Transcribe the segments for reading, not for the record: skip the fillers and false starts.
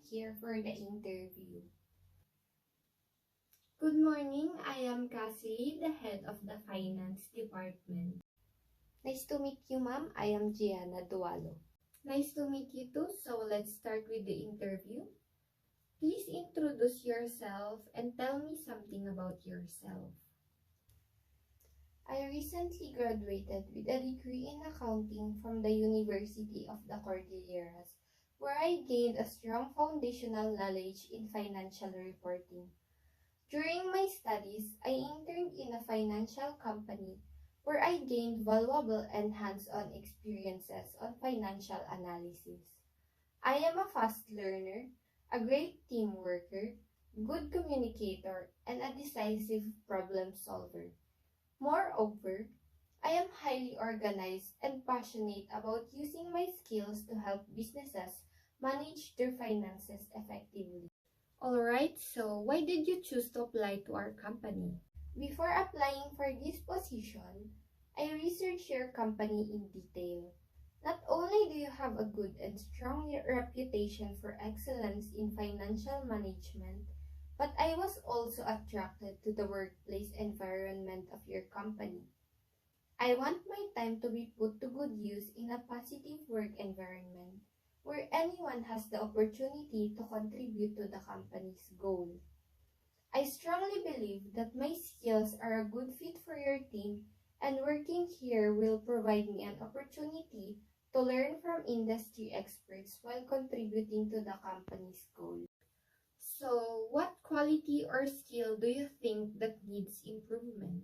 here for the interview. Good morning, I am Cassie, the head of the finance department. Nice to meet you, ma'am. I am Gianna Dualo. Nice to meet you too, so let's start with the interview. Please introduce yourself and tell me something about yourself. I recently graduated with a degree in accounting from the University of the Cordilleras, where I gained a strong foundational knowledge in financial reporting. During my studies, I interned in a financial company where I gained valuable and hands-on experiences on financial analysis. I am a fast learner, a great team worker, good communicator, and a decisive problem solver. Moreover, I am highly organized and passionate about using my skills to help businesses manage their finances effectively. Alright, so why did you choose to apply to our company? Before applying for this position, I researched your company in detail. Not only do you have a good and strong reputation for excellence in financial management, but I was also attracted to the workplace environment of your company. I want my time to be put to good use in a positive work environment where anyone has the opportunity to contribute to the company's goal. I strongly believe that my skills are a good fit for your team, and working here will provide me an opportunity to learn from industry experts while contributing to the company's goal. So, what quality or skill do you think that needs improvement?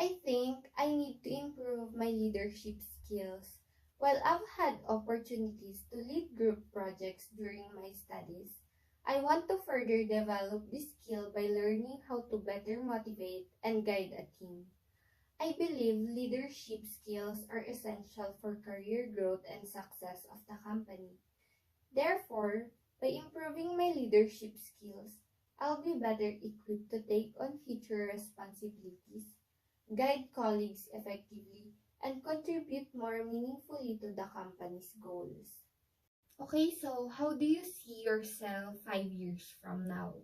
I think I need to improve my leadership skills. While I've had opportunities to lead group projects during my studies, I want to further develop this skill by learning how to better motivate and guide a team. I believe leadership skills are essential for career growth and success of the company. Therefore, by improving my leadership skills, I'll be better equipped to take on future responsibilities, guide colleagues effectively, and contribute more meaningfully to the company's goals. Okay, so how do you see yourself 5 years from now?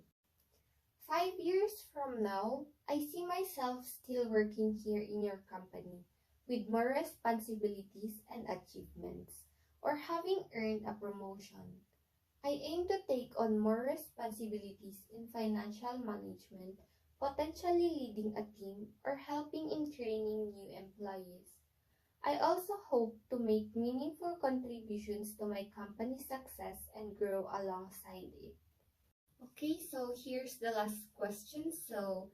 5 years from now, I see myself still working here in your company with more responsibilities and achievements, or having earned a promotion. I aim to take on more responsibilities in financial management, potentially leading a team or helping in training new employees. I also hope to make meaningful contributions to my company's success and grow alongside it. Okay, so here's the last question. So,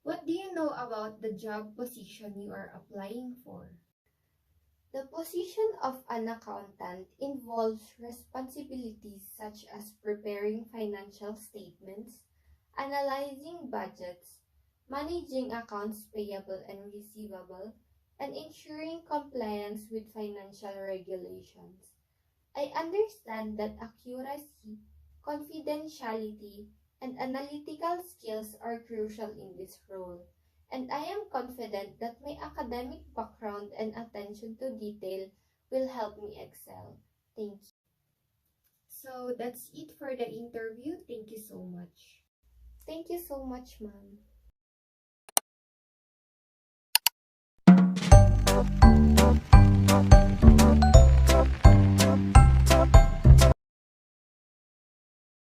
what do you know about the job position you are applying for? The position of an accountant involves responsibilities such as preparing financial statements, analyzing budgets, managing accounts payable and receivable, and ensuring compliance with financial regulations. I understand that accuracy, confidentiality, and analytical skills are crucial in this role, and I am confident that my academic background and attention to detail will help me excel. Thank you. So that's it for the interview. Thank you so much. Thank you so much, ma'am.